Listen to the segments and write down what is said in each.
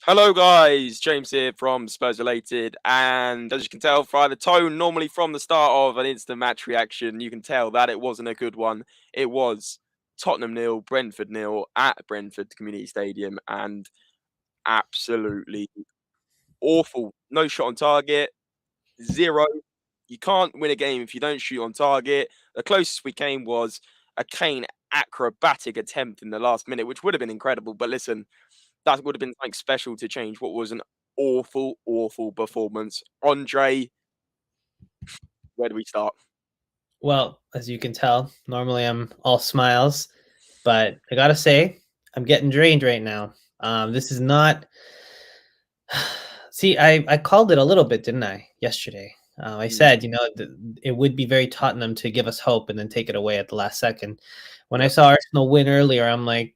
Hello guys, James here from Spurs Related, and as you can tell by the tone normally from the start of an instant match reaction, you can tell that it wasn't a good one. It was Tottenham 0, Brentford 0 at Brentford Community Stadium, and absolutely awful. No shot on target, zero. You can't win a game if you don't shoot on target. The closest we came was a Kane acrobatic attempt in the last minute, which would have been incredible, but listen, that would have been something special to change what was an awful, awful performance. Andre, where do we start? Well, as you can tell, normally I'm all smiles, but I gotta say, I'm getting drained right now. This is not. See, I called it a little bit, didn't I, yesterday? I said, it would be very Tottenham to give us hope and then take it away at the last second. When I Yep. saw Arsenal win earlier, I'm like,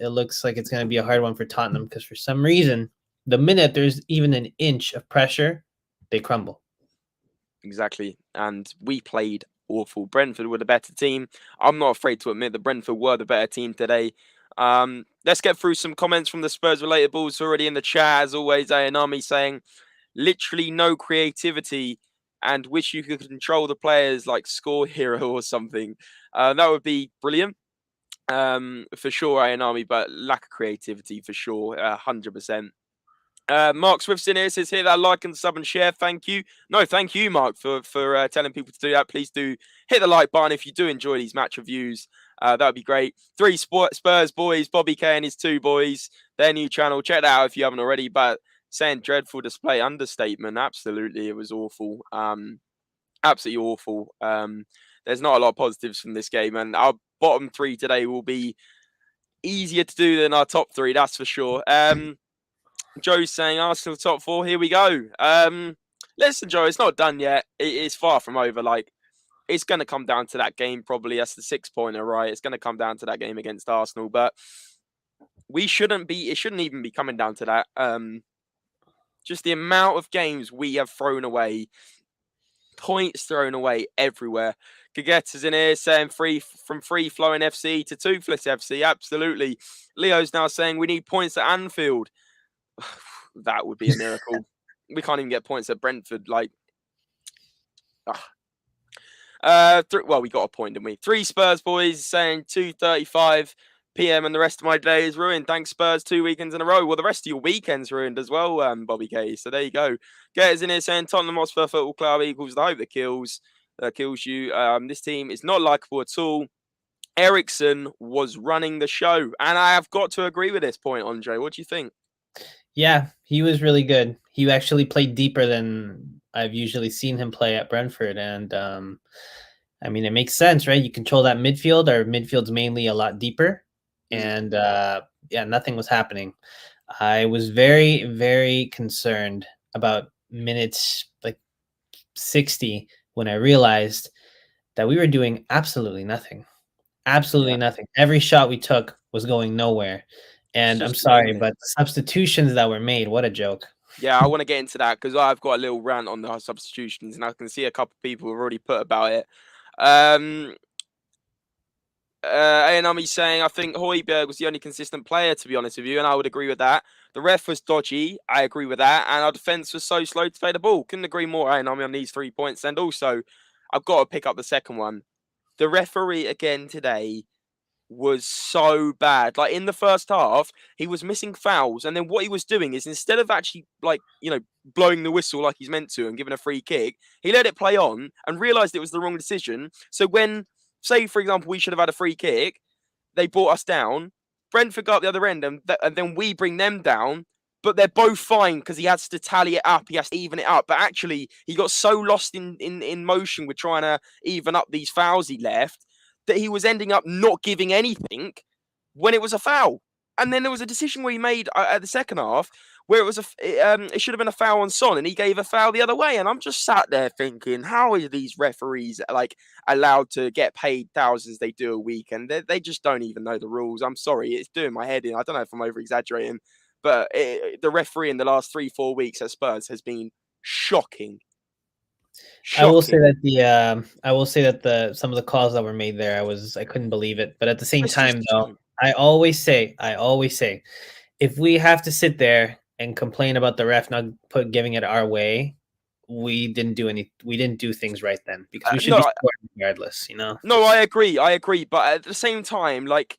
it looks like it's going to be a hard one for Tottenham because for some reason, the minute there's even an inch of pressure, they crumble. Exactly. And we played awful. Brentford were the better team. I'm not afraid to admit that Brentford were the better team today. Let's get through some comments from the Spurs related balls already in the chat. As always, Ayanami saying literally no creativity and wish you could control the players like Score Hero or something. That would be brilliant. For sure, Ayanami, but lack of creativity for sure, 100%. Mark Swift's in here, says hit that like and sub and share. Thank you. No, thank you, Mark, for telling people to do that. Please do hit the like button if you do enjoy these match reviews. That would be great. 3 Spurs boys, Bobby K and his 2 boys, their new channel. Check that out if you haven't already. But saying dreadful display, understatement. Absolutely, it was awful. Absolutely awful. There's not a lot of positives from this game, and our bottom 3 today will be easier to do than our top 3. That's for sure. Joe's saying Arsenal top 4. Here we go. Listen, Joe, it's not done yet. It's far from over. Like, it's going to come down to that game probably. That's the 6-pointer, right? It's going to come down to that game against Arsenal. But it shouldn't even be coming down to that. Just the amount of games we have thrown away, points thrown away everywhere. Kageta's in here saying from free-flowing FC to toothless FC. Absolutely. Leo's now saying we need points at Anfield. That would be a miracle. We can't even get points at Brentford. Like, well, we got a point, didn't we? 3 Spurs boys saying 2:35 p.m. and the rest of my day is ruined. Thanks, Spurs. 2 weekends in a row. Well, the rest of your weekend's ruined as well, Bobby K. So there you go. Getter's in here saying Tottenham Hotspur Football Club equals the hope that kills you. This team is not likable at all. Ericsson was running the show, and I have got to agree with this point, Andre. What do you think? Yeah, he was really good. He actually played deeper than I've usually seen him play at Brentford. And I mean, it makes sense, right? You control that midfield. Our midfield's mainly a lot deeper. And yeah, nothing was happening. I was very, very concerned about minutes like 60 when I realized that we were doing absolutely nothing. Absolutely nothing. Every shot we took was going nowhere. And I'm sorry, but the substitutions that were made, what a joke. Yeah, I want to get into that because I've got a little rant on the substitutions, and I can see a couple of people have already put about it. A&Mi's saying, I think Højbjerg was the only consistent player, to be honest with you, and I would agree with that. The ref was dodgy. I agree with that. And our defence was so slow to play the ball. Couldn't agree more, A&Mi, on these 3 points. And also, I've got to pick up the second one. The referee again today was so bad. Like, in the first half, he was missing fouls, and then what he was doing is instead of actually, like, blowing the whistle like he's meant to and giving a free kick, he let it play on and realised it was the wrong decision. So when, say, for example, we should have had a free kick, they brought us down, Brentford got up the other end, and then we bring them down, but they're both fine because he has to tally it up, he has to even it up. But actually, he got so lost in motion with trying to even up these fouls he left that he was ending up not giving anything when it was a foul. And then there was a decision where he made at the second half where it should have been a foul on Son, and he gave a foul the other way. And I'm just sat there thinking, how are these referees like allowed to get paid thousands they do a week? And they just don't even know the rules. I'm sorry, it's doing my head in. I don't know if I'm over exaggerating, but the referee in the last 3-4 weeks at Spurs has been shocking. I will say that some of the calls that were made there, I couldn't believe it. But at the same time, though, I always say, if we have to sit there and complain about the ref not giving it our way, we didn't do things right then, because we should be No, scoring regardless, you know? no, I agree. But at the same time, like,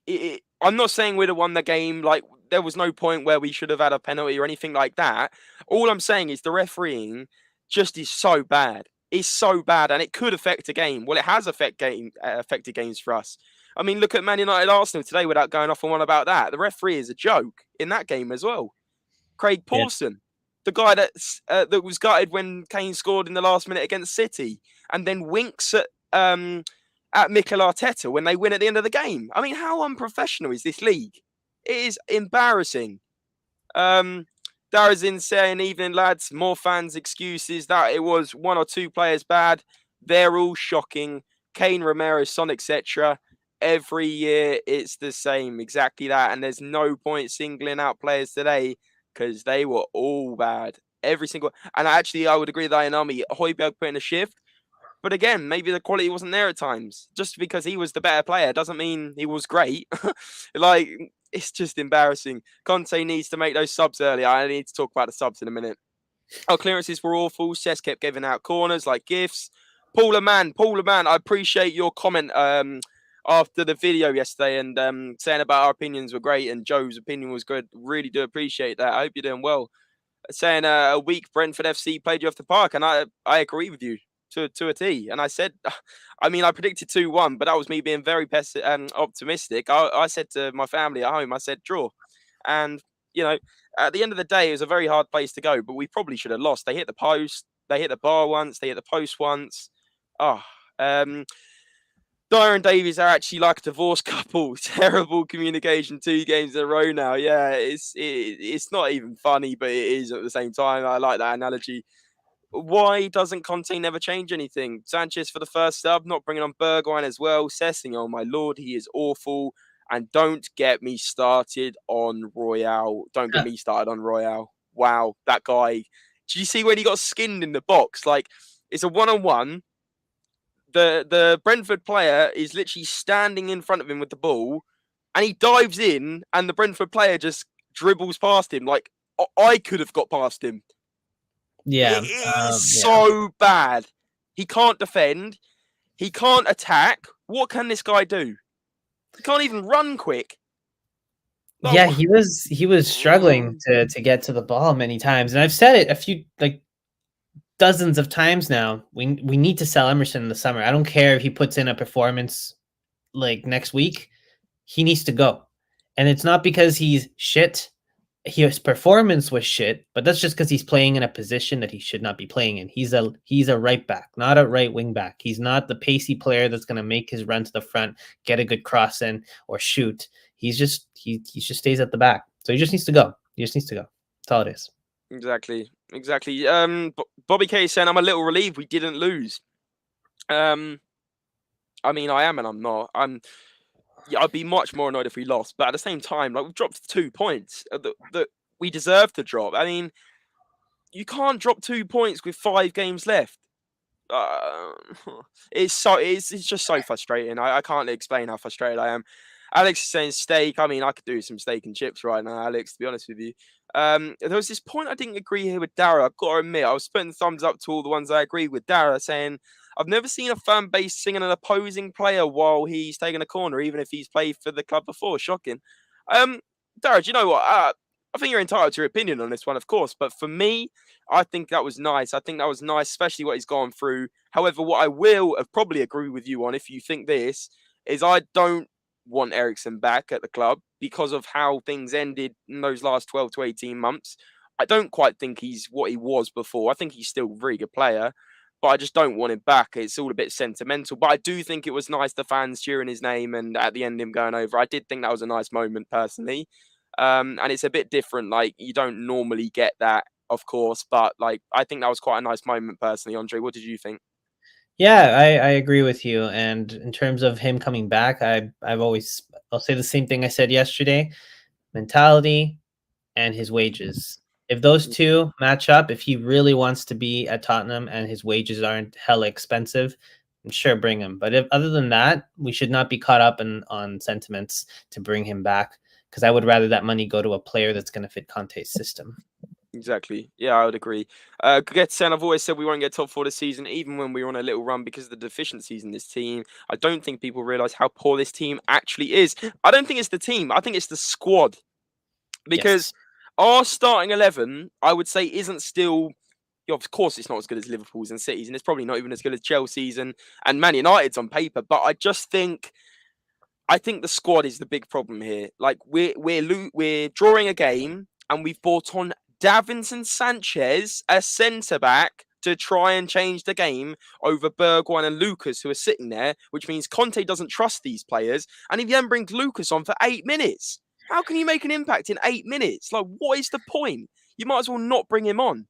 I'm not saying we'd have won the game. Like, there was no point where we should have had a penalty or anything like that. All I'm saying is the refereeing just is so bad. It's so bad, and it could affect a game. Well, it has affected games for us. I mean, look at Man United Arsenal today without going off on one about that. The referee is a joke in that game as well. Craig Yeah. Pawson, the guy that was gutted when Kane scored in the last minute against City, and then winks at Mikel Arteta when they win at the end of the game. I mean, how unprofessional is this league? It is embarrassing. Darazin saying, evening lads, more fans' excuses that it was one or two players bad. They're all shocking. Kane, Romero, Son, etc. Every year it's the same, exactly that. And there's no point singling out players today because they were all bad. Every single. And actually, I would agree with Ayanami. Højbjerg put in a shift. But again, maybe the quality wasn't there at times. Just because he was the better player doesn't mean he was great. Like, it's just embarrassing. Conte needs to make those subs earlier. I need to talk about the subs in a minute. Our clearances were awful. Cesc kept giving out corners like gifts. Paula Man, I appreciate your comment after the video yesterday and saying about our opinions were great and Joe's opinion was good. Really do appreciate that. I hope you're doing well. Saying a weak Brentford FC played you off the park, and I agree with you to a T. And I said, I mean, I predicted 2-1, but that was me being very optimistic. I said to my family at home, I said draw. And, you know, at the end of the day, it was a very hard place to go, but we probably should have lost. They hit the post, they hit the bar once, they hit the post once. Oh, Dyer and Davies are actually like a divorced couple. Terrible communication 2 games in a row now. Yeah, it's not even funny, but it is at the same time. I like that analogy. Why doesn't Conte never change anything? Sanchez for the first sub, not bringing on Bergwijn as well. Sessing, oh my lord, he is awful. And don't get me started on Royale. Don't get me started on Royale. Wow, that guy. Did you see when he got skinned in the box? Like, it's a one-on-one. The Brentford player is literally standing in front of him with the ball, and he dives in, and the Brentford player just dribbles past him. Like, I could have got past him. Yeah. It is so bad. He can't defend. He can't attack. What can this guy do? He can't even run quick. No. Yeah, he was struggling to get to the ball many times. And I've said it a few, like, dozens of times now. We need to sell Emerson in the summer. I don't care if he puts in a performance like next week. He needs to go. And it's not because he's shit. His performance was shit, but that's just because he's playing in a position that he should not be playing in. He's a right back, not a right wing back. He's not the pacey player that's going to make his run to the front, get a good cross in, or shoot. He just stays at the back. So he just needs to go. He just needs to go. That's all it is. Exactly. Bobby K is saying, I'm a little relieved we didn't lose. I mean, I am and I'm not. I'd be much more annoyed if we lost, but at the same time, like, we've dropped 2 points that we deserve to drop. I mean, you can't drop 2 points with 5 games left. It's just so frustrating. I can't explain how frustrated I am. Alex is saying steak. I mean, I could do some steak and chips right now, Alex, to be honest with you. There was this point I didn't agree here with Dara. I've got to admit, I was putting thumbs up to all the ones I agreed with Dara, saying I've never seen a fan base singing an opposing player while he's taking a corner, even if he's played for the club before. Shocking. Dara, do you know what? I think you're entitled to your opinion on this one, of course. But for me, I think that was nice. I think that was nice, especially what he's gone through. However, what I will probably agree with you on, if you think this, is I don't want Eriksen back at the club because of how things ended in those last 12 to 18 months. I don't quite think he's what he was before. I think he's still a very good player, but I just don't want him back. It's all a bit sentimental, but I do think it was nice, the fans cheering his name and at the end him going over. I did think that was a nice moment personally. And it's a bit different. Like, you don't normally get that, of course, but like, I think that was quite a nice moment personally. Andre, what did you think? Yeah, I agree with you. And in terms of him coming back, I'll say the same thing I said yesterday: mentality and his wages. If those two match up, if he really wants to be at Tottenham and his wages aren't hella expensive, I'm sure bring him. But if other than that, we should not be caught up on sentiments to bring him back, because I would rather that money go to a player that's going to fit Conte's system. Exactly. Yeah, I would agree. Getsen, I've always said we won't get top four this season, even when we were on a little run because of the deficiencies in this team. I don't think people realise how poor this team actually is. I don't think it's the team. I think it's the squad. Because Yes. our starting 11, I would say, isn't still... Yeah, of course, it's not as good as Liverpool's and City's, and it's probably not even as good as Chelsea's and Man United's on paper. But I just think... I think the squad is the big problem here. Like we're drawing a game, and we've brought on Davinson Sanchez, a centre back, to try and change the game over Bergwijn and Lucas, who are sitting there, which means Conte doesn't trust these players. And if you then bring Lucas on for 8 minutes, how can you make an impact in 8 minutes? Like, what is the point? You might as well not bring him on.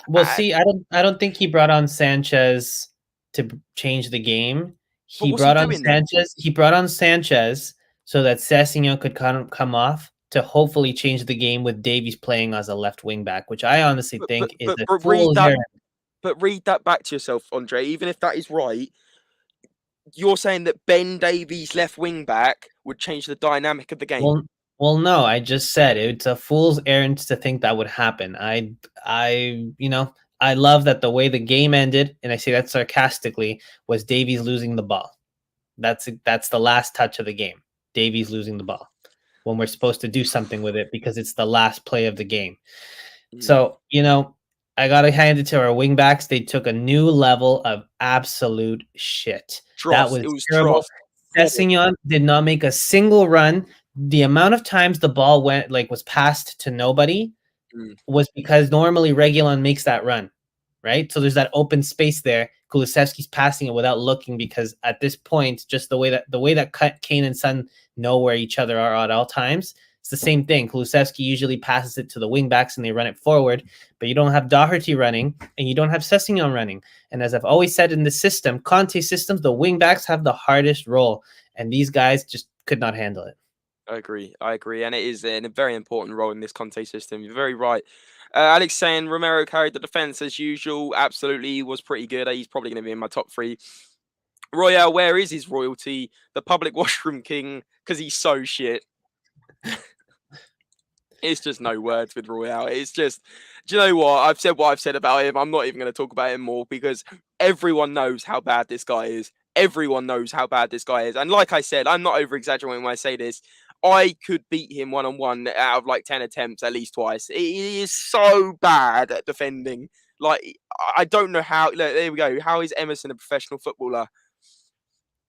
Well, see, I don't think he brought on Sanchez to change the game. But what's he doing then? He brought on Sanchez so that Sessegnon could come off to hopefully change the game with Davies playing as a left wing back, which I honestly think is a fool's errand. But read that back to yourself, Andre. Even if that is right, you're saying that Ben Davies left wing back would change the dynamic of the game. Well, no, I just said it's a fool's errand to think that would happen. I love that the way the game ended, and I say that sarcastically, was Davies losing the ball. That's the last touch of the game. Davies losing the ball when we're supposed to do something with it because it's the last play of the game. So, I got to hand it to our wingbacks. They took a new level of absolute shit. That was terrible. Sessegnon did not make a single run. The amount of times the ball was passed to nobody was because normally Reguilon makes that run, right? So there's that open space there. Kulusevski's passing it without looking because at this point, just the way that Kane and Son know where each other are at all times, it's the same thing. Kulusevski usually passes it to the wing backs and they run it forward, but you don't have Doherty running and you don't have Sessegnon running. And as I've always said in the system, Conte systems, the wing backs have the hardest role, and these guys just could not handle it. I agree. And it is a very important role in this Conte system. You're very right. Alex saying Romero carried the defence as usual. Absolutely, he was pretty good. He's probably going to be in my top 3. Royale, where is his royalty? The public washroom king, because he's so shit. It's just no words with Royale. It's just, do you know what? I've said what I've said about him. I'm not even going to talk about him more because everyone knows how bad this guy is. Everyone knows how bad this guy is. And like I said, I'm not over-exaggerating when I say this. I could beat him one-on-one out of like 10 attempts at least twice. He is so bad at defending. Like, I don't know how. Look, there we go. How is Emerson a professional footballer?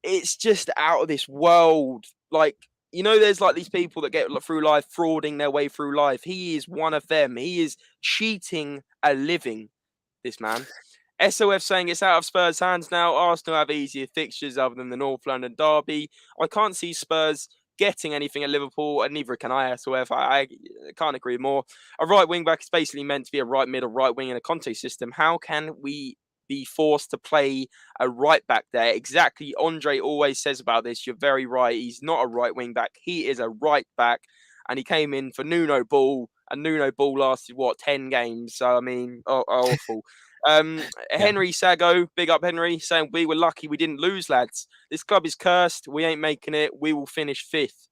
It's just out of this world. Like, there's like these people that get through life frauding their way through life. He is one of them. He is cheating a living, this man. SOF saying it's out of Spurs' hands now. Arsenal have easier fixtures other than the North London derby. I can't see Spurs getting anything at Liverpool, and neither can I, SOF. I can't agree more. A right wing back is basically meant to be a right mid or right wing in a Conte system. How can we be forced to play a right back there? Exactly. Andre always says about this. You're very right. He's not a right wing back. He is a right back, and he came in for Nuno Ball, and Nuno Ball lasted 10 games. So I mean, awful. Henry Sago, big up Henry, saying we were lucky we didn't lose, lads. This club is cursed. We ain't making it. We will finish 5th.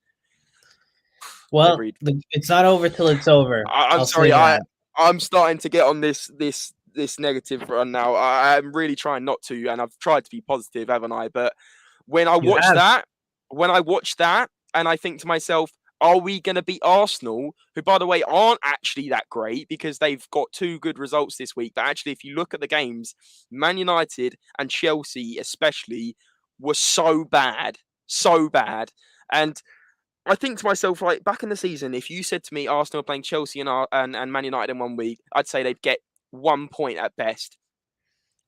Well, it's not over till it's over. I'm sorry. I'm starting to get on this negative run now. I'm really trying not to, and I've tried to be positive, haven't I? But when I watch that, and I think to myself, are we going to beat Arsenal, who, by the way, aren't actually that great because they've got 2 good results this week? But actually, if you look at the games, Man United and Chelsea especially were so bad. And I think to myself, like, back in the season, if you said to me Arsenal are playing Chelsea and Man United in 1 week, I'd say they'd get 1 point at best.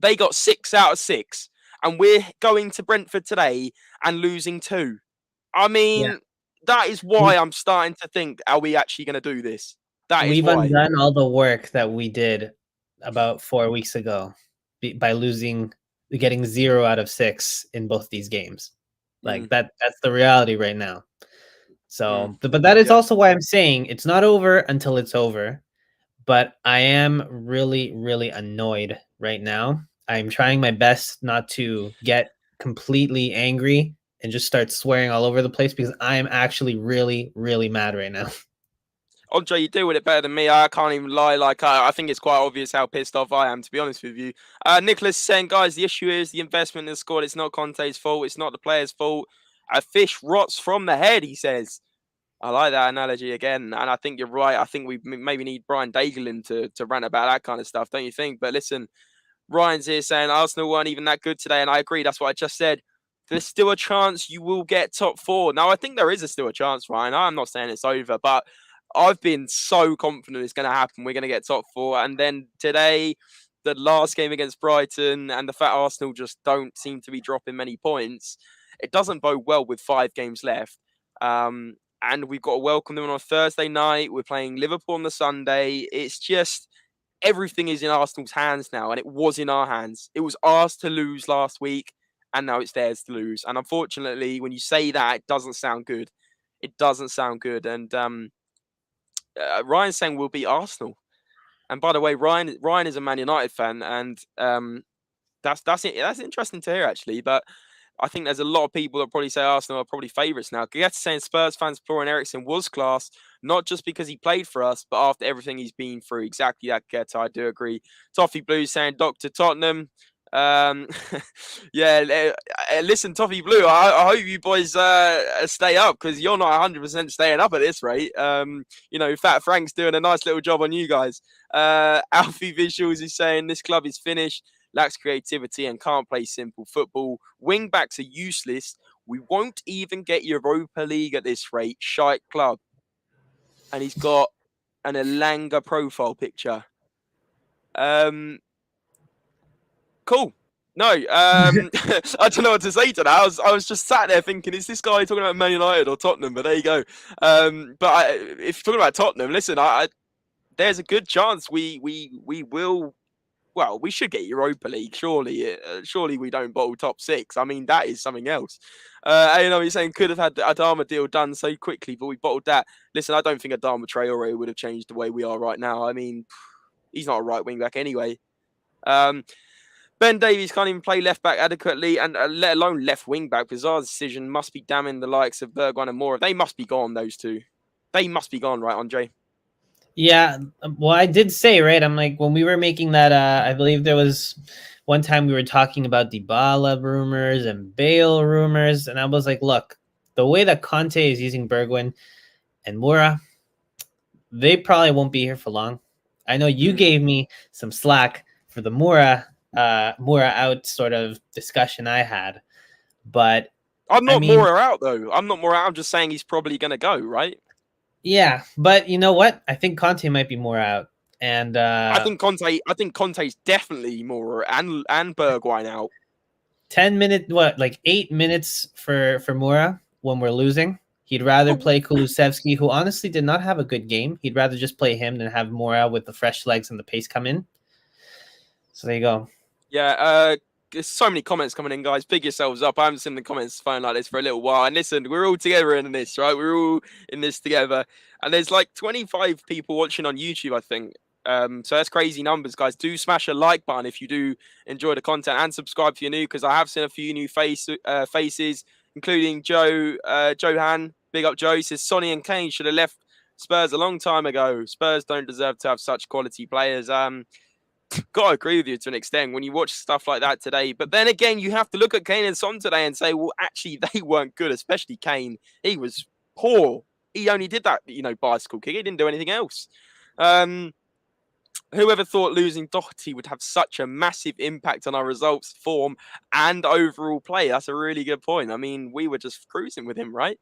They got 6 out of 6, and we're going to Brentford today and losing 2. I mean, that is why I'm starting to think, are we actually going to do this? We've undone all the work that we did about 4 weeks ago by getting 0 out of 6 in both these games. Like that's the reality right now. So, but that is also why I'm saying it's not over until it's over. But I am really, really annoyed right now. I'm trying my best not to get completely angry and just start swearing all over the place because I am actually really, really mad right now. Andre, you deal with it better than me. I can't even lie. Like, I think it's quite obvious how pissed off I am, to be honest with you. Nicholas saying, guys, the issue is the investment in the squad. It's not Conte's fault. It's not the player's fault. A fish rots from the head, he says. I like that analogy again. And I think you're right. I think we maybe need Brian Dagelin to rant about that kind of stuff, don't you think? But listen, Ryan's here saying Arsenal weren't even that good today. And I agree. That's what I just said. There's still a chance you will get top 4. Now, I think there is still a chance, Ryan. I'm not saying it's over, but I've been so confident it's going to happen. We're going to get top 4. And then today, the last game against Brighton and the fact Arsenal just don't seem to be dropping many points, it doesn't bode well with 5 games left. And we've got to welcome them on a Thursday night. We're playing Liverpool on the Sunday. It's just everything is in Arsenal's hands now, and it was in our hands. It was ours to lose last week, and now it's theirs to lose. And unfortunately, when you say that, it doesn't sound good. It doesn't sound good. And Ryan's saying we'll beat Arsenal. And by the way, Ryan is a Man United fan, and that's interesting to hear actually. But I think there's a lot of people that probably say Arsenal are probably favourites now. Gets saying Spurs fans Florian Eriksen was class, not just because he played for us, but after everything he's been through. Exactly that, Gets. I do agree. Toffee Blue saying Dr. Tottenham. Yeah, listen, Toffee Blue, I hope you boys stay up because you're not 100% staying up at this rate. Fat Frank's doing a nice little job on you guys. Alfie Visuals is saying this club is finished, lacks creativity and can't play simple football. Wing backs are useless. We won't even get Europa League at this rate. Shite club. And he's got an Elanga profile picture. Cool. No, I don't know what to say to that. I was just sat there thinking, is this guy talking about Man United or Tottenham? But there you go. If you're talking about Tottenham, listen, there's a good chance we will. Well, we should get Europa League, surely. Surely we don't bottle top 6. I mean, that is something else. He's saying could have had the Adama deal done so quickly, but we bottled that. Listen, I don't think Adama Traore would have changed the way we are right now. I mean, he's not a right wing back anyway. Ben Davies can't even play left back adequately, and let alone left wing back. Bizarre's decision must be damning the likes of Bergwijn and Moura. They must be gone, those two. They must be gone, right, Andre? Yeah, well, I did say, right, I'm like, when we were making that, I believe there was one time we were talking about Dybala rumors and Bale rumors, and I was like, look, the way that Conte is using Bergwijn and Moura, they probably won't be here for long. I know you gave me some slack for the Moura out sort of discussion I had, but I'm not Moura out, though. I'm not Moura out. I'm just saying he's probably going to go, right? Yeah, but you know what? I think Conte might be more out, and I think Conte's definitely more and Bergwijn out. 8 minutes for Moura when we're losing. He'd rather play Kulusevski, who honestly did not have a good game. He'd rather just play him than have Moura with the fresh legs and the pace come in. So there you go. Yeah, there's so many comments coming in, guys. Pick yourselves up. I haven't seen the comments phone like this for a little while. And listen, we're all together in this, right? We're all in this together. And there's like 25 people watching on YouTube, I think. So that's crazy numbers, guys. Do smash a like button if you do enjoy the content, and subscribe if you're new, because I have seen a few new faces, including Johan. Big up, Joe. He says Sonny and Kane should have left Spurs a long time ago. Spurs don't deserve to have such quality players. Got to agree with you to an extent when you watch stuff like that today. But then again, you have to look at Kane and Son today and say, well, actually, they weren't good, especially Kane. He was poor. He only did that, bicycle kick. He didn't do anything else. Whoever thought losing Doherty would have such a massive impact on our results, form, and overall play? That's a really good point. I mean, we were just cruising with him, right?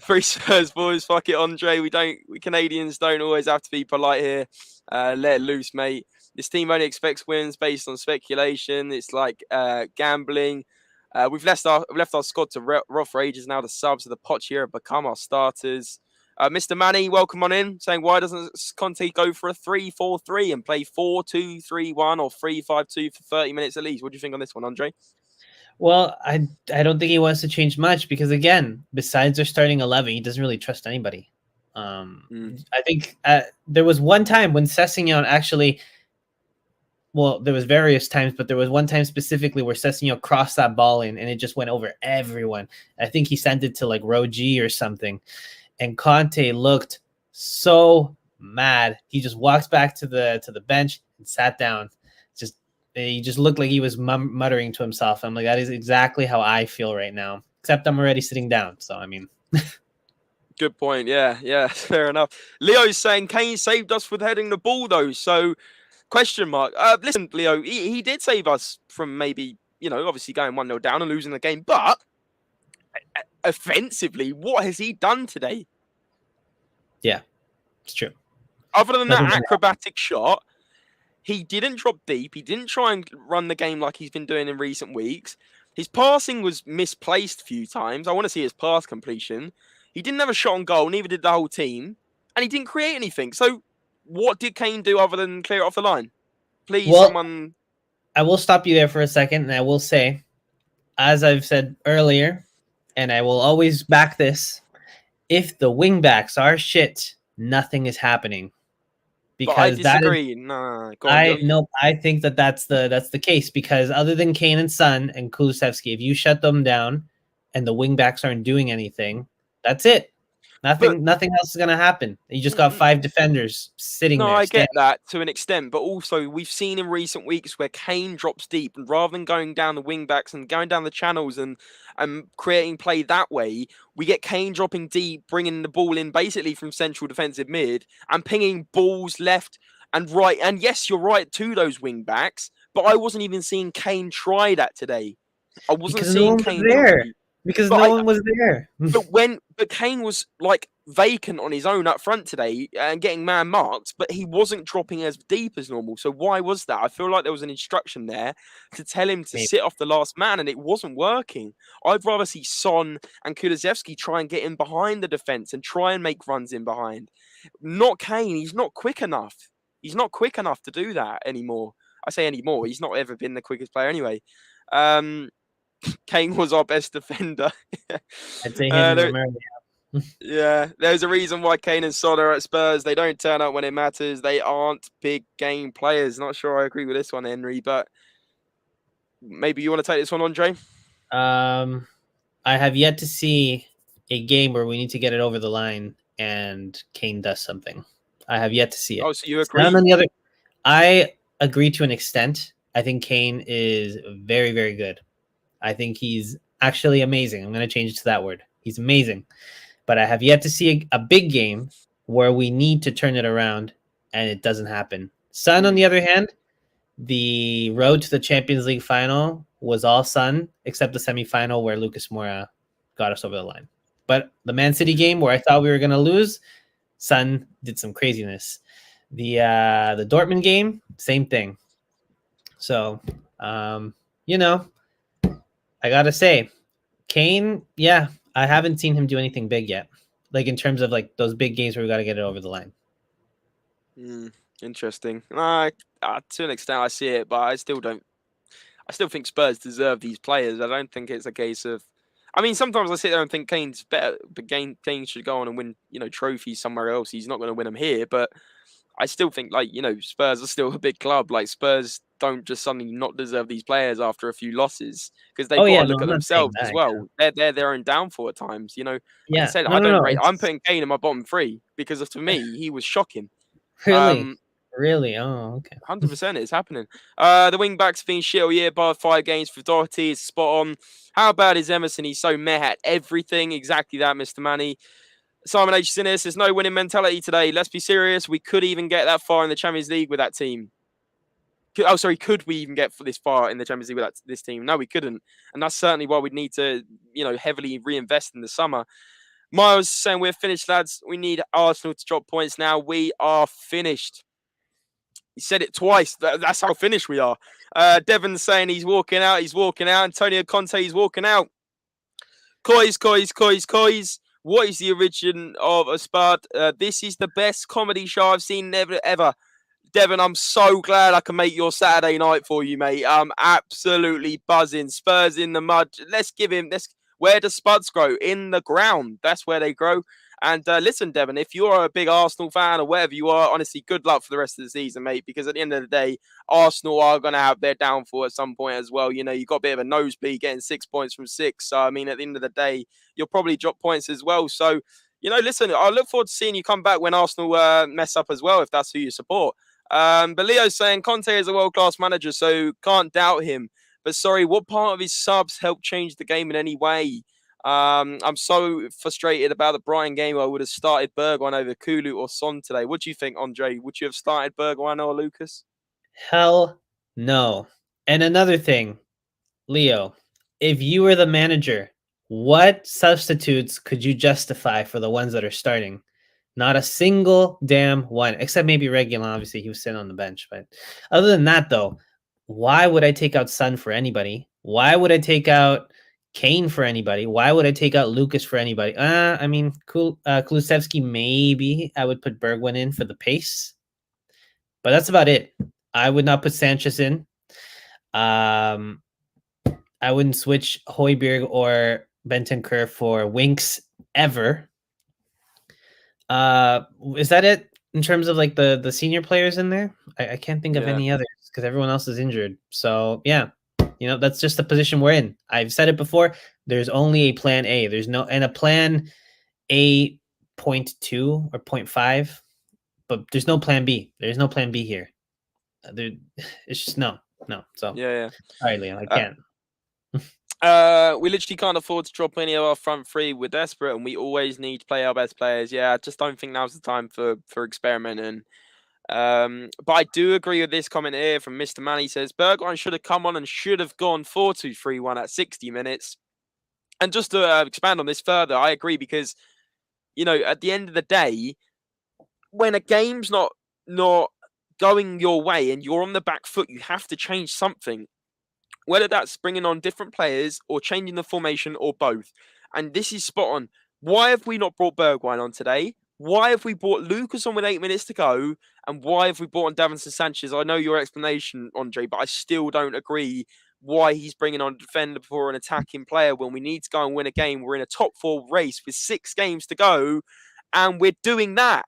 Free Spurs boys, fuck it, Andre. We Canadians don't always have to be polite here. Let it loose, mate. This team only expects wins based on speculation. It's like gambling. We've left our squad to rot for ages now. The subs of the pot here have become our starters. Mr. Manny, welcome on in, saying why doesn't Conte go for a 3-4-3 and play 4-2-3-1 or 3-5-2 for 30 minutes at least? What do you think on this one, Andre? Well, I don't think he wants to change much because, again, besides their starting 11, he doesn't really trust anybody. I think there was one time when Sessegnon actually well, there was various times, but there was one time specifically where Sessegnon crossed that ball in and it just went over everyone. I think he sent it to like row G or something. And Conte looked so mad. He just walks back to the bench and sat down. Just he just looked like he was muttering to himself. I'm like, that is exactly how I feel right now. Except I'm already sitting down. So I mean, Good point. Yeah, fair enough. Leo's saying Kane saved us with heading the ball though. So question mark. Listen, Leo, he did save us from maybe, obviously going 1-0 down and losing the game, but offensively, what has he done today? yeah, it's true. Other than Nothing that acrobatic shot, he didn't drop deep. He didn't try and run the game like he's been doing in recent weeks. His passing was misplaced a few times. I want to see his pass completion. He didn't have a shot on goal, neither did the whole team. And he didn't create anything. So what did Kane do other than clear it off the line? Please, well, someone... I will stop you there for a second, and I will say, as I've said earlier, and I will always back this, if the wingbacks are shit, nothing is happening. But I Because that is, disagree. No, go on. I think that's the case, because other than Kane and Son and Kulusevski, if you shut them down and the wingbacks aren't doing anything, that's it. Nothing else is gonna happen. You just got 5 defenders sitting No, there. I get that to an extent, but also we've seen in recent weeks where Kane drops deep, and rather than going down the wing backs and going down the channels and creating play that way, we get Kane dropping deep, bringing the ball in basically from central defensive mid and pinging balls left and right. And yes, you're right to those wing backs, but I wasn't even seeing Kane try that today. I wasn't Because no seeing one was Kane drop there. deep. Because But no one was there. but Kane was like vacant on his own up front today and getting man marked, but he wasn't dropping as deep as normal. So why was that? I feel like there was an instruction there to tell him to Maybe. sit off the last man, and it wasn't working. I'd rather see Son and Kulusevski try and get in behind the defense and try and make runs in behind. Not Kane. He's not quick enough. He's not quick enough to do that anymore. I say anymore. He's not ever been the quickest player anyway. Kane was our best defender. I'd say him and there, Romero. yeah, there's a reason why Kane and Son are at Spurs. They don't turn up when it matters. They aren't big game players. Not sure I agree with this one, Henry, but maybe you want to take this one, Andre? I have yet to see a game where we need to get it over the line and Kane does something. I have yet to see it. Oh, so you agree? On the other, I agree to an extent. I think Kane is very, very good. I think he's actually amazing. I'm going to change it to that word. He's amazing. But I have yet to see a big game where we need to turn it around and it doesn't happen. Son, on the other hand, the road to the Champions League final was all Son, except the semifinal where Lucas Moura got us over the line. But the Man City game where I thought we were going to lose, Son did some craziness. The Dortmund game, same thing. So, I got to say, Kane, yeah, I haven't seen him do anything big yet. Like in terms of like those big games where we got to get it over the line. Interesting. To an extent, I see it, but I still don't. I still think Spurs deserve these players. I don't think it's a case of. I mean, sometimes I sit there and think Kane's better, but Kane should go on and win, trophies somewhere else. He's not going to win them here, but I still think, Spurs are still a big club. Like, Spurs don't just suddenly not deserve these players after a few losses, because they've got to look at themselves as well. Yeah. They're their own downfall at times. Like I said, I don't rate. I'm putting Kane in my bottom 3 because to me he was shocking. Really? Oh, okay. 100% it's happening. The wing backs have been shit all year, bar 5 games for Doherty is spot on. How bad is Emerson? He's so meh at everything. Exactly that, Mr. Manny. Simon H. Sinis, there's no winning mentality today. Let's be serious. We could even get that far in the Champions League with that team. Could we even get this far in the Champions League with this team? No, we couldn't. And that's certainly why we'd need to, heavily reinvest in the summer. Miles saying we're finished, lads. We need Arsenal to drop points now. We are finished. He said it twice. That's how finished we are. Devon's saying he's walking out. Antonio Conte is walking out. COYS. What is the origin of a Spud? This is the best comedy show I've seen ever. Devon, I'm so glad I can make your Saturday night for you, mate. I'm absolutely buzzing. Spurs in the mud. Let's give him this. Where do spuds grow? In the ground. That's where they grow. And listen, Devon, if you're a big Arsenal fan or whatever you are, honestly, good luck for the rest of the season, mate. Because at the end of the day, Arsenal are going to have their downfall at some point as well. You know, you got a bit of a nosebleed getting 6 points from 6. So I mean, at the end of the day, you'll probably drop points as well. So listen, I look forward to seeing you come back when Arsenal mess up as well, if that's who you support. But Leo's saying Conte is a world-class manager, so can't doubt him. But sorry, what part of his subs helped change the game in any way? I'm so frustrated about the Brighton game. I would have started Bergwijn over Kulu or Son today. What do you think, Andre? Would you have started Bergwijn or Lucas? Hell no. And another thing, Leo, if you were the manager, what substitutes could you justify for the ones that are starting? Not a single damn one, except maybe Reguilon. Obviously, he was sitting on the bench. But other than that, though, why would I take out Son for anybody? Why would I take out Kane for anybody? Why would I take out Lucas for anybody? I mean, Kulusevski, maybe I would put Bergwijn in for the pace. But that's about it. I would not put Sanchez in. I wouldn't switch Højbjerg or Bentancur for Winks ever. Is that it in terms of like the senior players in there? I can't think of any others because everyone else is injured. So yeah, that's just the position we're in. I've said it before. There's only a plan A. There's no and a plan A 0.2 or 0.5, but there's no plan B. There's no plan B here. It's just no. So yeah. All right, Liam, I can't. We literally can't afford to drop any of our front three. We're desperate, and we always need to play our best players. Yeah, I just don't think now's the time for experimenting. But I do agree with this comment here from Mr. Man. He says Bergwijn should have come on and should have gone 4-2-3-1 at 60 minutes. And just to expand on this further, I agree because at the end of the day, when a game's not going your way and you're on the back foot, you have to change something. Whether that's bringing on different players or changing the formation or both. And this is spot on. Why have we not brought Bergwijn on today? Why have we brought Lucas on with 8 minutes to go? And why have we brought on Davinson Sanchez? I know your explanation, Andre, but I still don't agree why he's bringing on a defender before an attacking player when we need to go and win a game. We're in a top 4 race with 6 games to go, and we're doing that.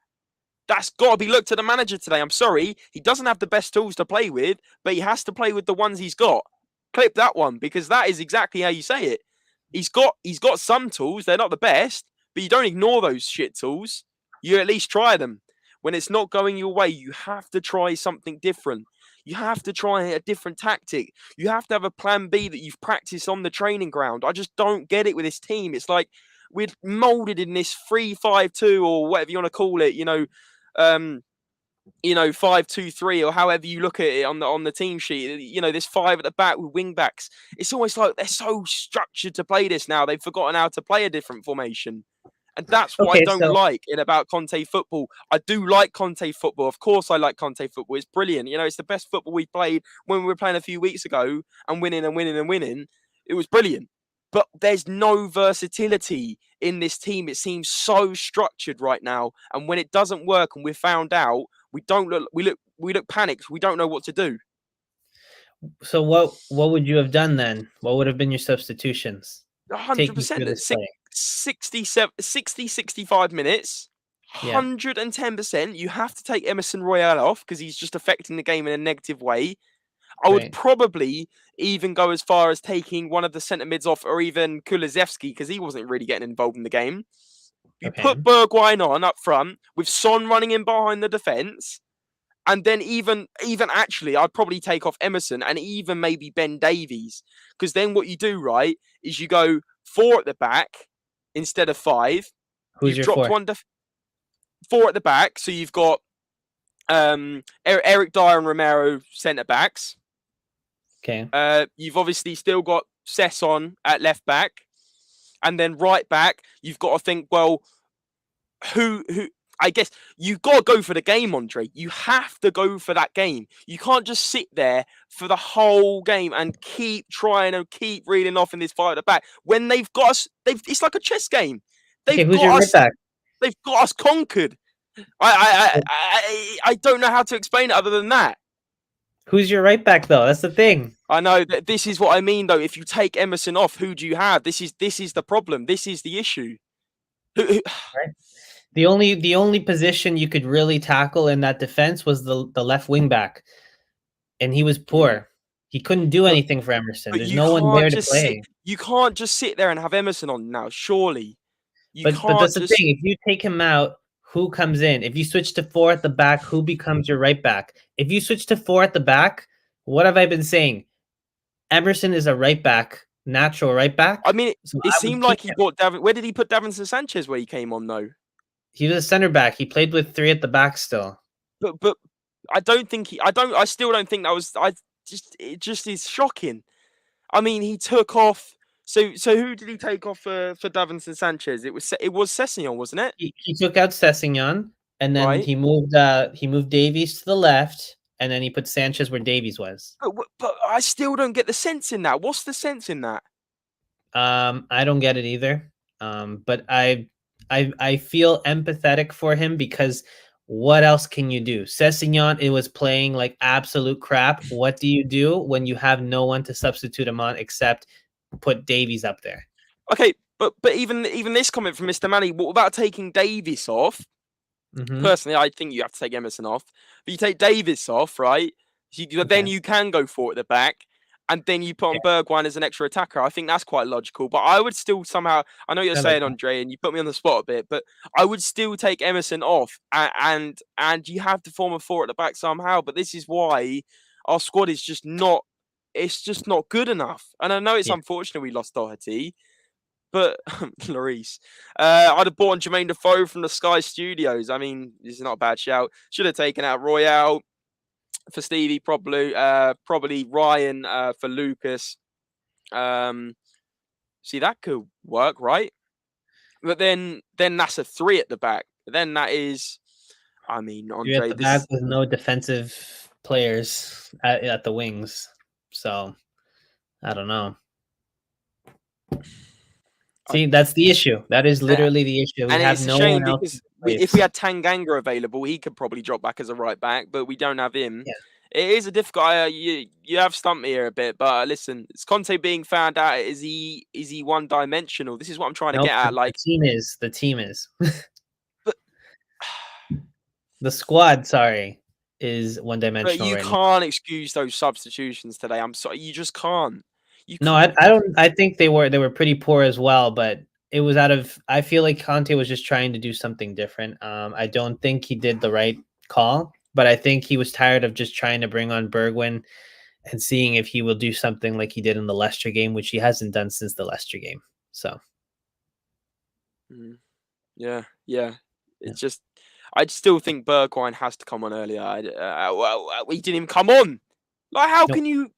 That's got to be looked at the manager today. I'm sorry. He doesn't have the best tools to play with, but he has to play with the ones he's got. Clip that one, because that is exactly how you say it. He's got some tools. They're not the best, but you don't ignore those shit tools. You at least try them. When it's not going your way, you have to try something different. You have to try a different tactic. You have to have a plan B that you've practiced on the training ground. I just don't get it with this team. It's like we're molded in this 3-5-2 or whatever you want to call it, 5-2-3 or however you look at it on the team sheet. This 5 at the back with wing backs. It's almost like they're so structured to play this now. They've forgotten how to play a different formation. And that's what I don't like about Conte football. I do like Conte football. Of course I like Conte football. It's brilliant. It's the best football we played when we were playing a few weeks ago and winning and winning and winning. It was brilliant. But there's no versatility in this team. It seems so structured right now. And when it doesn't work and we're found out, we look panicked. We don't know what to do. So what would you have done then? What would have been your substitutions? 100%. 65 minutes. 110%. You have to take Emerson Royale off because he's just affecting the game in a negative way. I would probably even go as far as taking one of the centre mids off, or even Kulusevski, because he wasn't really getting involved in the game. You put Bergwijn on up front with Son running in behind the defence, and then even actually, I'd probably take off Emerson and even maybe Ben Davies, because then what you do right is you go 4 at the back instead of 5. Who's your dropped 4? 4 at the back, so you've got Eric Dyer and Romero centre backs. Okay. You've obviously still got Sesson at left back, and then right back, you've got to think, well, who? I guess you've got to go for the game, Andre. You have to go for that game. You can't just sit there for the whole game and keep trying and keep reeling off in this 5 at the back when they've got us. It's like a chess game. Who's your right back? They've got us conquered. I don't know how to explain it other than that. Who's your right back, though? That's the thing. I know that this is what I mean, though. If you take Emerson off, who do you have? This is the problem. This is the issue. right? The only position you could really tackle in that defense was the left wing back, and he was Mm. poor. He couldn't do But anything for Emerson. but There's you no one can't there to just sit. play. You can't just sit there and have Emerson on now. Surely you But can't that's the just. thing. If you take him out, who comes in? If you switch to four at the back, who becomes your right back? If you switch to four at the back, what have I been saying? Emerson is a right back, natural right I back. mean, So it I would seemed keep like he him. brought Davin. Where did he put Davinson Sanchez? Where he came on though. He was a center back. He played with three at the back still. But I don't think he. I don't. I still don't think that was. I just. It just is shocking. I mean, he took off. So who did he take off for Davinson Sanchez? It was Sessegnon, wasn't it? He took out Sessegnon, and then Right. he moved Davies to the left, and then he put Sanchez where Davies was. But I still don't get the sense in that. What's the sense in that? I don't get it either. But I feel empathetic for him because what else can you do? Sessegnon, it was playing like absolute crap. What do you do when you have no one to substitute him on except put Davies up there? Okay, but even this comment from Mr. Manny, what about taking Davis off? Hmm. Personally, I think you have to take Emerson off. But you take Davis off, right? Then Okay. you can go for it at the back. And then you put on Bergwijn as an extra attacker. I think that's quite logical. But I would still somehow, I know you're I like saying, that. Andre, and you put me on the spot a bit, but I would still take Emerson off. And you have to form a four at the back somehow. But this is why our squad is just not, it's just not good enough. And I know it's Yeah. unfortunate we lost Doherty. But Lloris, I'd have bought on Jermaine Defoe from the Sky Studios. I mean, this is not a bad shout. Should have taken out Royale for Stevie, probably Ryan for Lucas. Um, see, that could work, right? But then that's a three at the back. Then that is, I mean, You're at Andre, the back this. with no defensive players at the wings. So I don't know. I, See, that's the issue. That is uh, literally the issue. We and have it's a no shame one else in because if we place. had Tanganga available, he could probably drop back as a right back, but we don't have him. Yeah. It is a difficult. You have stumped me here a bit, but listen, is Conte being found out? Is he one dimensional? This is what I'm trying to Nope. get The, at. the Like, team is. The team is. but The squad, sorry, is one but dimensional you right now. can't excuse those substitutions today. I'm sorry, you just can't. You No, can't. I don't. I think they were pretty poor as well, but it was out of. I feel like Conte was just trying to do something different. I don't think he did the right call, but I think he was tired of just trying to bring on Bergwijn and seeing if he will do something like he did in the Leicester game, which he hasn't done since the Leicester game. So Mm, yeah. yeah, It's just, I still think Bergwijn has to come on earlier. He didn't even come on. Like, how nope. can you?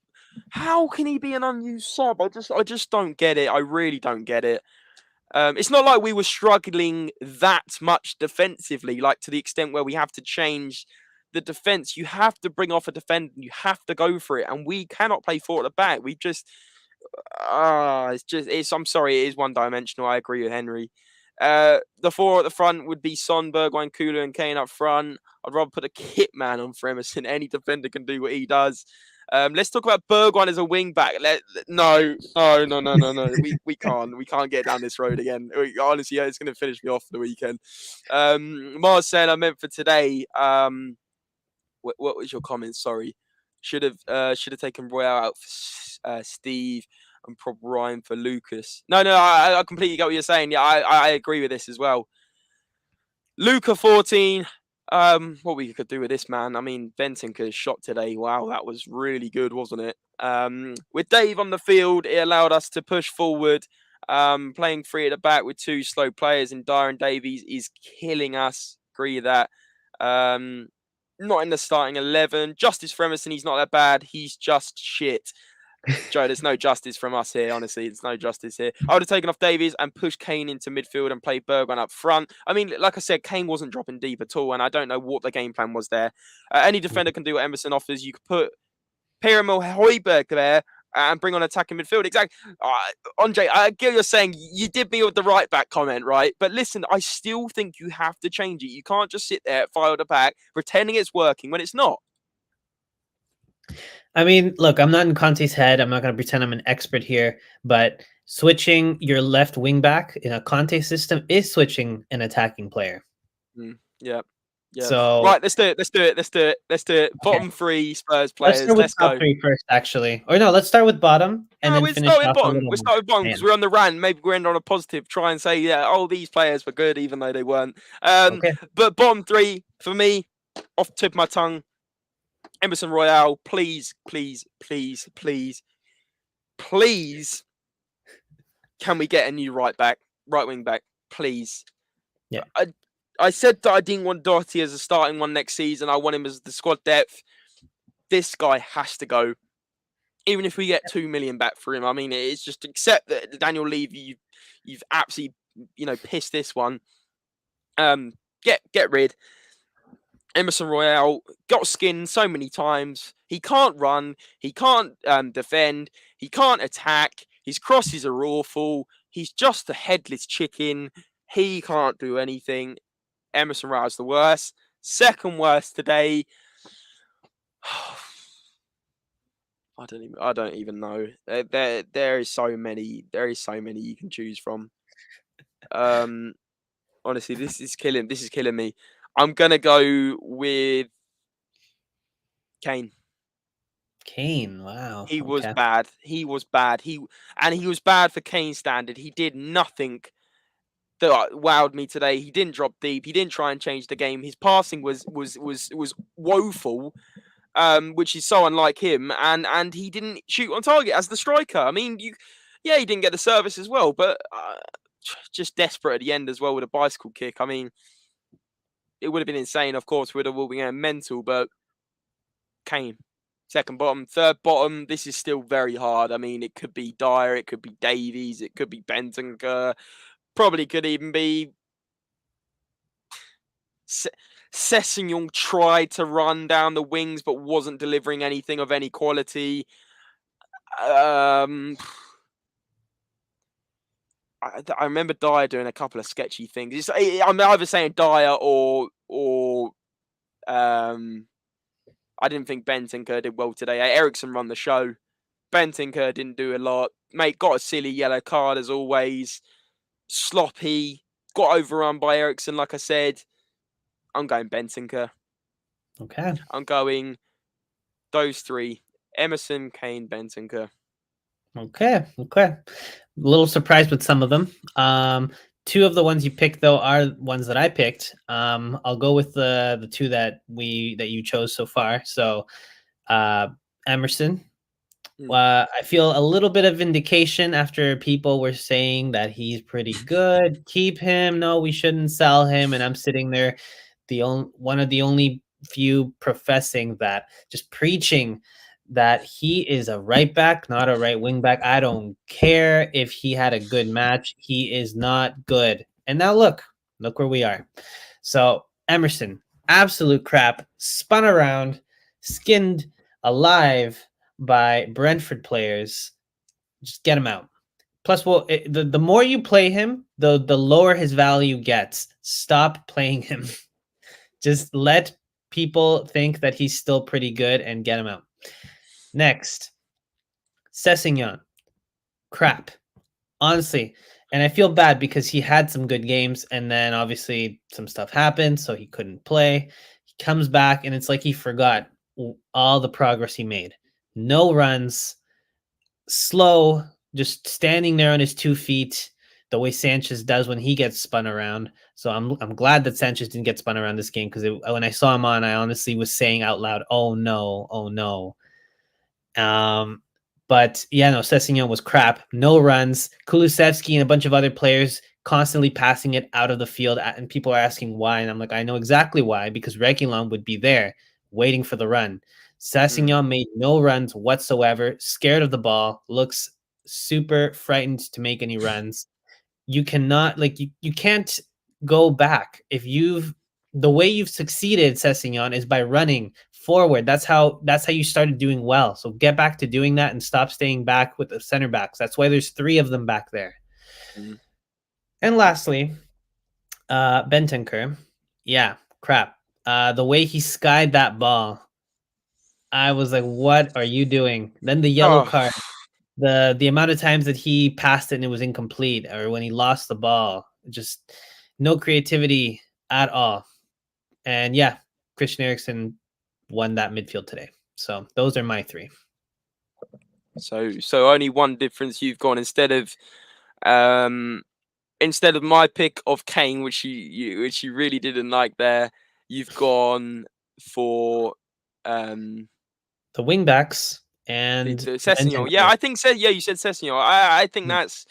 How can he be an unused sub? I just don't get it. I really don't get it. It's not like we were struggling that much defensively, like to the extent where we have to change the defense. You have to bring off a defender. You have to go for it, and we cannot play four at the back. We just, I'm sorry, it is one dimensional. I agree with Henry. The four at the front would be Son, Bergwijn, Kulu, and Kane up front. I'd rather put a kit man on for Emerson. Any defender can do what he does. Let's talk about Bergwijn as a wing back. No. We can't get down this road again. Honestly, it's going to finish me off for the weekend. Mars saying I meant for today. What was your comment? Sorry, should have taken Royale out for Steve and Prob Ryan for Lucas. No, I completely get what you're saying. Yeah, I agree with this as well. Luca 14. What we could do with this man? I mean, Bentancur's shot today. Wow, that was really good, wasn't it? With Dave on the field, it allowed us to push forward. Playing three at the back with two slow players in Dyer and Davies is killing us. Agree with that. Not in the starting 11. Justice for Emerson, he's not that bad. He's just shit. Joe, there's no justice from us here. Honestly, it's no justice here. I would have taken off Davies and pushed Kane into midfield and played Bergwijn up front. I mean, like I said, Kane wasn't dropping deep at all, and I don't know what the game plan was there. Any defender can do what Emerson offers. You could put Pierre-Emile Højbjerg there and bring on attacking midfield. Exactly. Andre, I get what you're saying. You did me with the right back comment, right? But listen, I still think you have to change it. You can't just sit there, file the back, pretending it's working when it's not. I mean, look, I'm not in Conte's head. I'm not going to pretend I'm an expert here, but Switching your left wing back in a Conte system is switching an attacking player. Yeah. Yeah. So Right, let's do it. Let's do it. Let's do it. Let's do it. okay, Bottom three Spurs let's players. start with Let's top go. three first, actually. Or no, let's start with bottom and No, then we'll finish start with off a bottom. little We'll more. start with bottom because Man. we're on the rant. Maybe we'll end on a positive. Try and say, yeah, oh, these players were good, even though they weren't. Okay. But bottom three for me, off the tip of my tongue, Emerson Royale. Please, please, please, please, please, can we get a new right wing back, please? Yeah. I said that I didn't want Doherty as a starting one next season. I want him as the squad depth. This guy has to go. Even if we get 2 million back for him, I mean, it's just accept that Daniel Levy, you've absolutely, pissed this one. Get rid. Emerson Royale got skinned so many times. He can't run. He can't defend. He can't attack. His crosses are awful. He's just a headless chicken. He can't do anything. Emerson Royale's the worst. Second worst today. I don't even know. There is so many. There is so many you can choose from. Honestly, this is killing. This is killing me. I'm gonna go with Kane. Kane, wow. He was Okay. bad. He was bad. He was bad for Kane standard. He did nothing that wowed me today. He didn't drop deep. He didn't try and change the game. His passing was woeful, which is so unlike him. And he didn't shoot on target as the striker. I mean, he didn't get the service as well, but just desperate at the end as well with a bicycle kick. I mean, it would have been insane. Of course, we'd have all been mental, but Kane. Second bottom, third bottom. This is still very hard. I mean, it could be Dyer, it could be Davies, it could be Bentancur, probably could even be Sessegnon tried to run down the wings but wasn't delivering anything of any quality. I remember Dyer doing a couple of sketchy things. I'm either saying Dyer or I didn't think Bentancur did well today. Ericsson run the show. Bentancur didn't do a lot. Mate, got a silly yellow card as always. Sloppy. Got overrun by Ericsson, like I said. I'm going Bentancur. Okay. I'm going those three. Emerson, Kane, Bentancur. Okay. A little surprised with some of them. Two of the ones you picked though are ones that I picked. I'll go with the two that you chose so far. So Emerson. I feel a little bit of vindication after people were saying that he's pretty good. Keep him. No, we shouldn't sell him. And I'm sitting there, one of the only few professing that, just preaching that he is a right back, not a right wing back. I don't care if he had a good match. He is not good. And now look where we are. So Emerson, absolute crap, spun around, skinned alive by Brentford players. Just get him out. Plus, well, the more you play him, the lower his value gets. Stop playing him. Just let people think that he's still pretty good and get him out. Next, Sessegnon. Crap. Honestly. And I feel bad because he had some good games and then obviously some stuff happened, so he couldn't play. He comes back and it's like he forgot all the progress he made. No runs, slow, just standing there on his 2 feet, the way Sanchez does when he gets spun around. So I'm glad that Sanchez didn't get spun around this game because when I saw him on, I honestly was saying out loud, "Oh no, oh no." But yeah, no, Sessegnon was crap. No runs. Kulusevski and a bunch of other players constantly passing it out of the field, and people are asking why, and I'm like, I know exactly why, because Reguilon would be there waiting for the run. Sessegnon made no runs whatsoever, scared of the ball, looks super frightened to make any runs. You cannot, like, you can't go back. The way you've succeeded, Sessegnon, is by running forward. That's how you started doing well. So get back to doing that and stop staying back with the center backs. That's why there's 3 of them back there. And lastly, Bentancur. Yeah, crap. The way he skied that ball, I was like, what are you doing? Then the yellow card. The amount of times that he passed it and it was incomplete, or when he lost the ball, just no creativity at all. And yeah, Christian Eriksen won that midfield today. So those are my three. So only one difference you've gone instead of my pick of Kane, which you really didn't like there, you've gone for the wingbacks and the Sessegnon. Yeah, Bentancur. I think you said Sessegnon. I think that's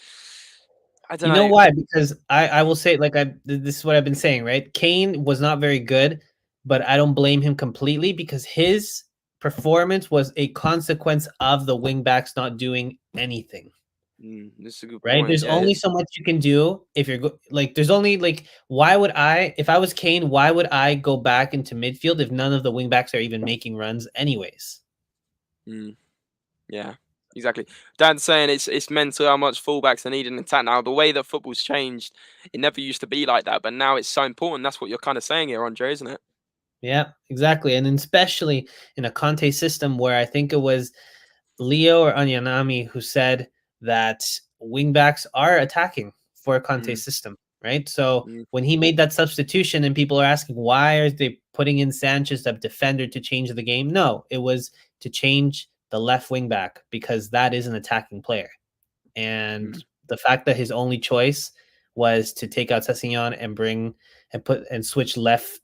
I don't You know know. why? Because I will say, like, this is what I've been saying, right? Kane was not very good, but I don't blame him completely because his performance was a consequence of the wingbacks not doing anything. This is a good Right? point. There's Yeah, only so much you can do if you're like. There's only like, why would I, if I was Kane, why would I go back into midfield if none of the wingbacks are even making runs, anyways? Yeah, exactly. Dan's saying it's mental how much fullbacks are needed in attack now. The way that football's changed, it never used to be like that, but now it's so important. That's what you're kind of saying here, Andre, isn't it? Yeah, exactly, and especially in a Conte system where I think it was Leo or Anyanami who said that wingbacks are attacking for a Conte Mm, system, right? So mm, when he made that substitution and people are asking why are they putting in Sanchez, a defender, to change the game? No, it was to change the left wing back because that is an attacking player. And mm. the fact that his only choice was to take out Sessegnon and bring and put and switch left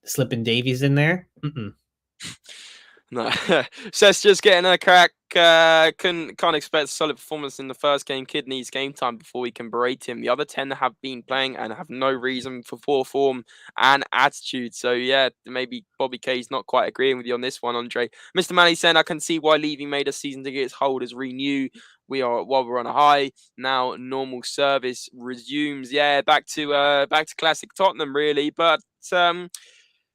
Slippin' Davies in there. No, Seth's just getting a crack. Can't expect a solid performance in the first game. Kid needs game time before we can berate him. The other 10 have been playing and have no reason for poor form and attitude. So yeah, maybe Bobby K's not quite agreeing with you on this one, Andre. Mr. Manny saying I can see why leaving made us season tickets holders renew. While we're on a high now, normal service resumes. Yeah, back to classic Tottenham really, but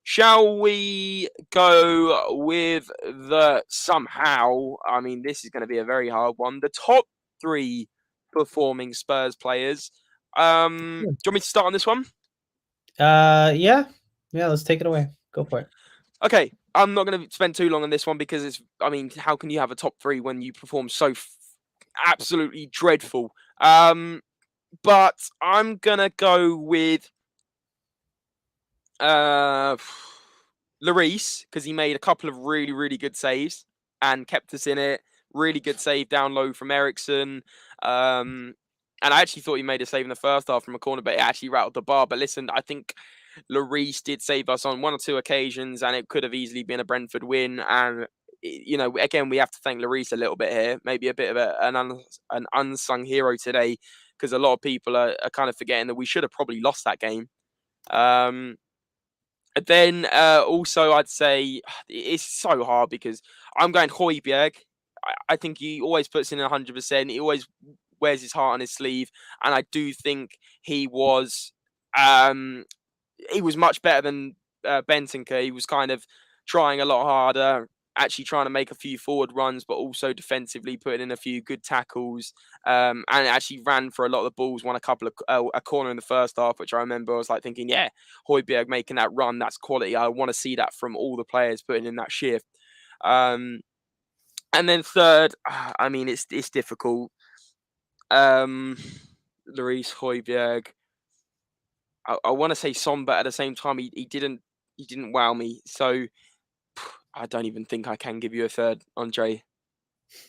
shall we go with the somehow? I mean, this is going to be a very hard one. The top three performing Spurs players. Do you want me to start on this one? Yeah. Let's take it away. Go for it. Okay, I'm not going to spend too long on this one because it's. I mean, how can you have a top three when you perform so absolutely dreadful? But I'm gonna go with uh Lloris, because he made a couple of really, really good saves and kept us in it. Really good save down low from Ericsson. And I actually thought he made a save in the first half from a corner, but it actually rattled the bar. But listen, I think Lloris did save us on one or two occasions, and it could have easily been a Brentford win. And again, we have to thank Lloris a little bit here. Maybe a bit of an unsung hero today, because a lot of people are kind of forgetting that we should have probably lost that game. Then also, I'd say it's so hard because I'm going Højbjerg. I think he always puts in 100%. He always wears his heart on his sleeve, and I do think he was um, much better than Bentancur. He was kind of trying a lot harder, actually trying to make a few forward runs, but also defensively putting in a few good tackles, and actually ran for a lot of the balls. Won a couple of a corner in the first half, which I remember I was like thinking, yeah, Højbjerg making that run, that's quality. I want to see that from all the players putting in that shift. And then third, I mean, it's difficult. Lloris, Højbjerg. I want to say Son, but at the same time, he didn't wow me. So I don't even think I can give you a third, Andre.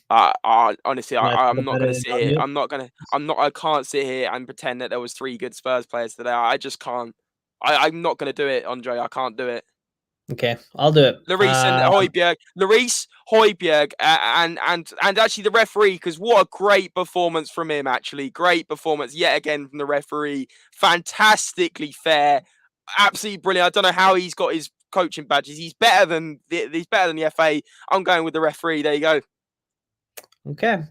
Honestly, I'm not going to sit here. I can't sit here and pretend that there was three good Spurs players today. I just can't. I'm not going to do it, Andre. I can't do it. Okay, I'll do it. Lloris and Højbjerg, Lloris, Højbjerg, and actually the referee, because what a great performance from him. Actually, great performance yet again from the referee. Fantastically fair, absolutely brilliant. I don't know how he's got his coaching badges. He's better than the FA. I'm going with the referee. There you go. Okay,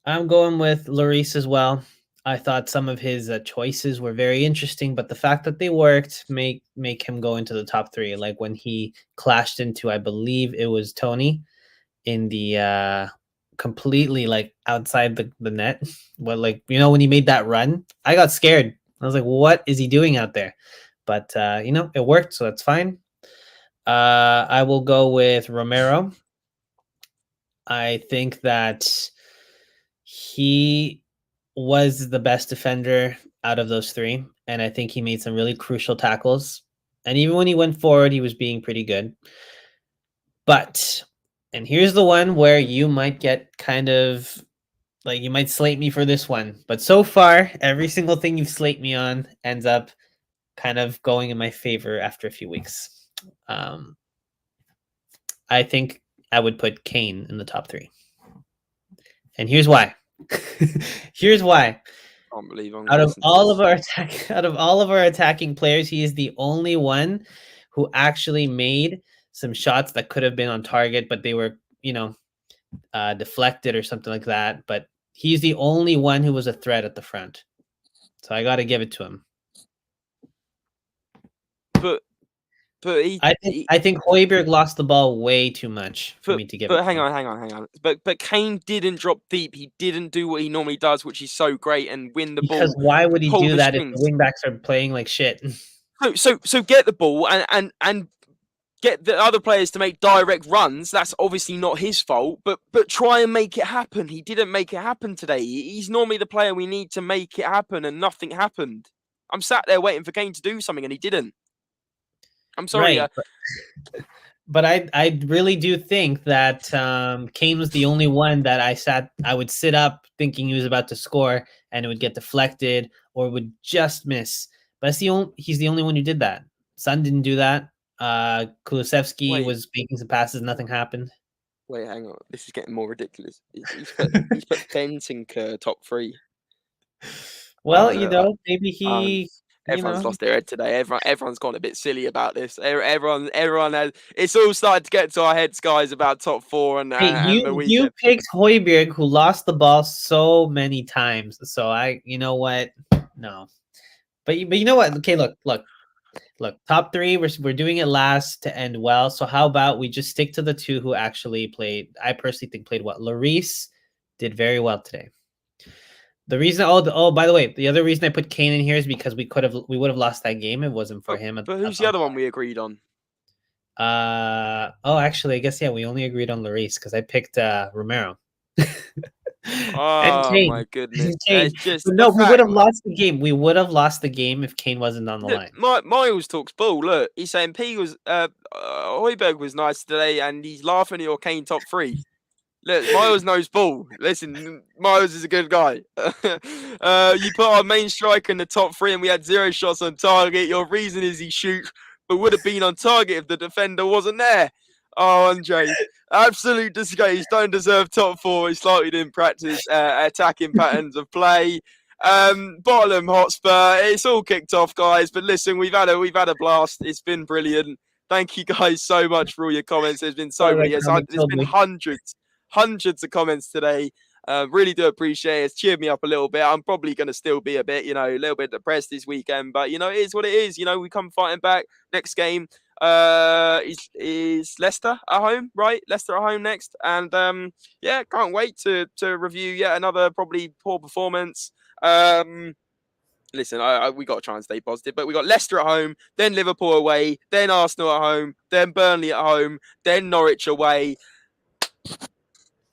I'm going with Lloris as well. I thought some of his choices were very interesting, but the fact that they worked make him go into the top three. Like when he clashed into, I believe it was Tony in the completely like outside the net. Well, like, when he made that run, I got scared. I was like, what is he doing out there? But it worked, so that's fine. I will go with Romero. I think that He was the best defender out of those three, and I think he made some really crucial tackles. And even when he went forward, he was being pretty good. But, and here's the one where you might get kind of like, you might slate me for this one. But so far, every single thing you've slate me on ends up kind of going in my favor after a few weeks. I think I would put Kane in the top three. And here's why. Here's why. I can't believe I'm Out of listening to all of this. our attacking players, he is the only one who actually made some shots that could have been on target, but they were, deflected or something like that. But he's the only one who was a threat at the front. So I got to give it to him. But I think Højbjerg lost the ball way too much for me to give it to him. Hang on. But Kane didn't drop deep. He didn't do what he normally does, which is so great, and win the ball. Because why would he do that if the wingbacks are playing like shit? So get the ball and get the other players to make direct runs. That's obviously not his fault, but try and make it happen. He didn't make it happen today. He's normally the player we need to make it happen, and nothing happened. I'm sat there waiting for Kane to do something, and he didn't. I'm sorry. Right. But I really do think that Kane was the only one that I would sit up thinking he was about to score and it would get deflected or would just miss. But he's the only one who did that. Son didn't do that. Kulusevski was making some passes, nothing happened. Wait, hang on. This is getting more ridiculous. He's put Bentinker top three. Well, maybe he. Everyone's lost their head today. Everyone's gone a bit silly about this. Everyone has. It's all started to get to our heads, guys, about top four and the weekend. You picked Højbjerg, who lost the ball so many times. So you know what? No, but you know what? Okay, look. Top three. We're doing it last to end well. So how about we just stick to the two who actually played? I personally think played well. Lloris did very well today. The reason, by the way, the other reason I put Kane in here is because we would have lost that game. It wasn't for him. But who's the other one we agreed on? Actually, I guess we only agreed on Lloris because I picked Romero. Oh my goodness! No, we would have lost the game. We would have lost the game if Kane wasn't on the line. Miles talks bull. Look, he's saying Højbjerg was nice today, and he's laughing at your Kane top three. Look, Miles knows ball. Listen, Miles is a good guy. You put our main striker in the top three and we had 0 shots on target. Your reason is he shoots, but would have been on target if the defender wasn't there. Oh, Andre, absolute disgrace. Don't deserve top four. It's like we didn't practice attacking patterns of play. Bottom Hotspur. It's all kicked off, guys. But listen, we've had a blast. It's been brilliant. Thank you guys so much for all your comments. There's been so many. There's been hundreds of comments today. Really do appreciate it. It's cheered me up a little bit. I'm probably going to still be a little bit depressed this weekend, but it is what it is. We come fighting back. Next game is Leicester at home, right? Leicester at home next, and can't wait to review yet another probably poor performance. Listen, we got to try and stay positive, but we got Leicester at home, then Liverpool away, then Arsenal at home, then Burnley at home, then Norwich away.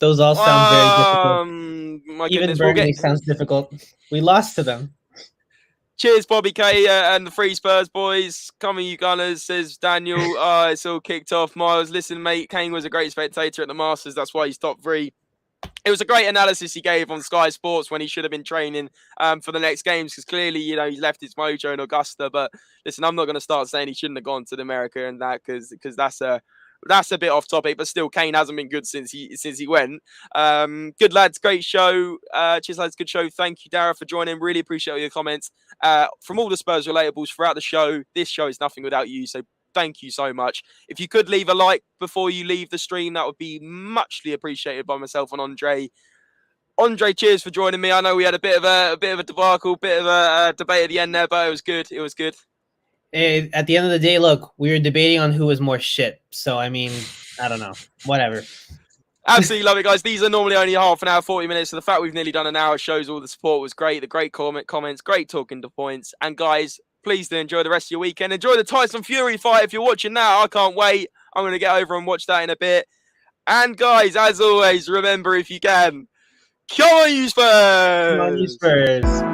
Those all sound very difficult. Even Burnley sounds difficult. We lost to them. Cheers, Bobby K and the Free Spurs boys. Come on, you Gunners, says Daniel. It's all kicked off. Miles, listen, mate, Kane was a great spectator at the Masters. That's why he's top three. It was a great analysis he gave on Sky Sports when he should have been training for the next games because clearly, he's left his mojo in Augusta. But listen, I'm not going to start saying he shouldn't have gone to America and that because that's a bit off topic. But still, Kane hasn't been good since he went. Good lads, great show. Cheers, lads, good show. Thank you, Dara, for joining. Really appreciate all your comments from all the Spurs relatables throughout the show. This show is nothing without you, so thank you so much. If you could leave a like before you leave the stream, that would be muchly appreciated by myself and Andre. Andre, cheers for joining me. I know we had a bit of a debacle, bit of a debate at the end there, but it was good. It was good. At the end of the day, look, we were debating on who was more shit. So, I mean, I don't know. Whatever. Absolutely love it, guys. These are normally only half an hour, 40 minutes. So the fact we've nearly done an hour shows all the support was great. The great comments, great talking to points. And guys, please do enjoy the rest of your weekend. Enjoy the Tyson Fury fight. If you're watching now, I can't wait. I'm going to get over and watch that in a bit. And guys, as always, remember if you can, Come on, you Come on, you Spurs! Spurs.